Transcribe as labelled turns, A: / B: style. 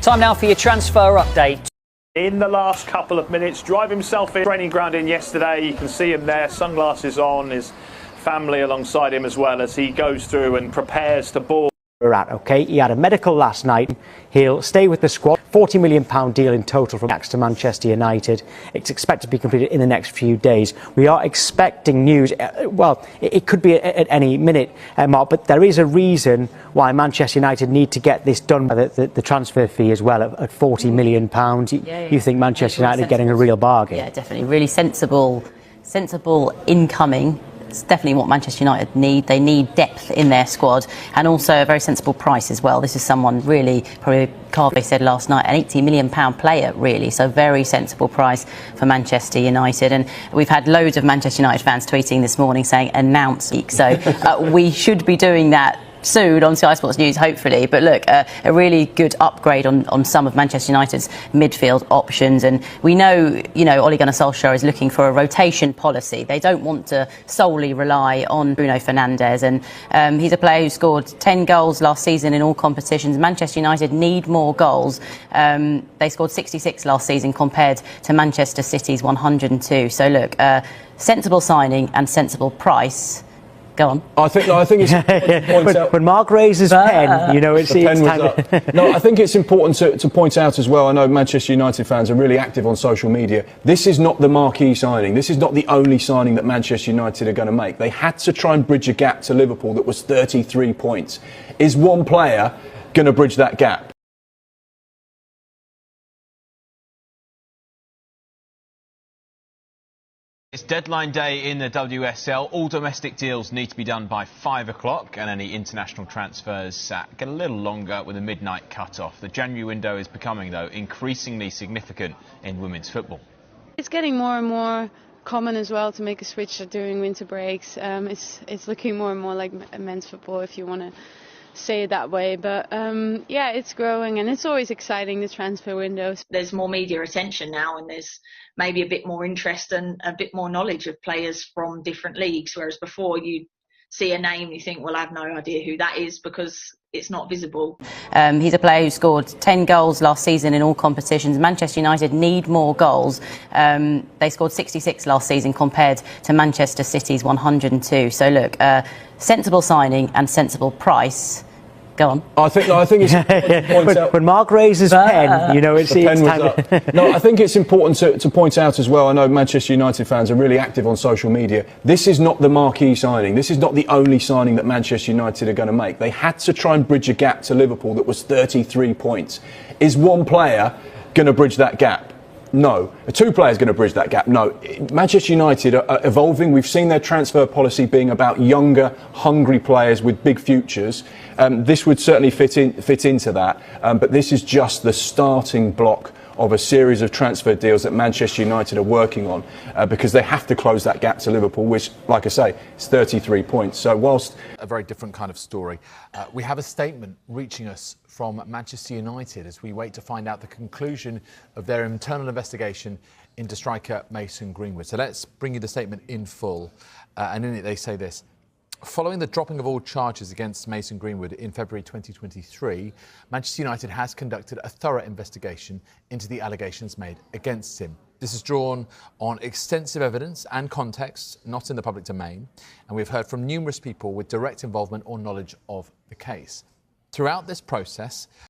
A: Time now for your transfer update.
B: In the last couple of minutes, drive himself in training ground in yesterday. You can see him there, sunglasses on, his family alongside him as well as he goes through and prepares to board.
C: Okay, he had a medical last night. He'll stay with the squad. £40 million deal in total from Ajax to Manchester United. It's expected to be completed in the next few days. We are expecting news. Well, it could be at any minute, Mark, but there is a reason why Manchester United need to get this done by the transfer fee as well at £40 million. You think Manchester United are getting a real bargain?
D: Yeah, definitely. Really sensible incoming. It's definitely what Manchester United need. They need depth in their squad and also a very sensible price as well. This is someone really, probably Carvey said last night, an £80 million player really. So very sensible price for Manchester United. And we've had loads of Manchester United fans tweeting this morning saying announce week. So we should be doing that soon on Sky Sports News, hopefully. But look, a really good upgrade on some of Manchester United's midfield options. And we know, Ole Gunnar Solskjaer is looking for a rotation policy. They don't want to solely rely on Bruno Fernandes. And he's a player who scored 10 goals last season in all competitions. Manchester United need more goals. They scored 66 last season compared to Manchester City's 102. So look, sensible signing and sensible price. Go on.
E: I think it's important to point out.
C: When Mark raises pen, it's
E: up. No, I think it's important to point out as well. I know Manchester United fans are really active on social media. This is not the marquee signing. This is not the only signing that Manchester United are going to make. They had to try and bridge a gap to Liverpool that was 33 points. Is one player going to bridge that gap?
F: It's deadline day in the WSL. All domestic deals need to be done by 5 o'clock and any international transfers get a little longer with a midnight cut-off. The January window is becoming, though, increasingly significant in women's football.
G: It's getting more and more common as well to make a switch during winter breaks. It's looking more and more like men's football, if you want to say it that way, but yeah, it's growing and it's always exciting, the transfer windows.
H: There's more media attention now and there's maybe a bit more interest and a bit more knowledge of players from different leagues, whereas before you see a name you think, well, I have no idea who that is because it's not visible.
D: He's a player who scored 10 goals last season in all competitions. Manchester United need more goals. They scored 66 last season compared to Manchester City's 102. So look, sensible signing and sensible price. Go on.
E: I think it's important to point out.
C: When Mark raises pen, it's time.
E: No, I think it's important to point out as well. I know Manchester United fans are really active on social media. This is not the marquee signing. This is not the only signing that Manchester United are going to make. They had to try and bridge a gap to Liverpool that was 33 points. Is one player going to bridge that gap? No. Two players going to bridge that gap? No. Manchester United are evolving. We've seen their transfer policy being about younger, hungry players with big futures. This would certainly fit into that. But this is just the starting block of a series of transfer deals that Manchester United are working on because they have to close that gap to Liverpool, which, like I say, is 33 points. So whilst
I: a very different kind of story, we have a statement reaching us from Manchester United as we wait to find out the conclusion of their internal investigation into striker Mason Greenwood. So let's bring you the statement in full. And in it they say this. Following the dropping of all charges against Mason Greenwood in February 2023, Manchester United has conducted a thorough investigation into the allegations made against him. This is drawn on extensive evidence and context, not in the public domain, and we've heard from numerous people with direct involvement or knowledge of the case. Throughout this process,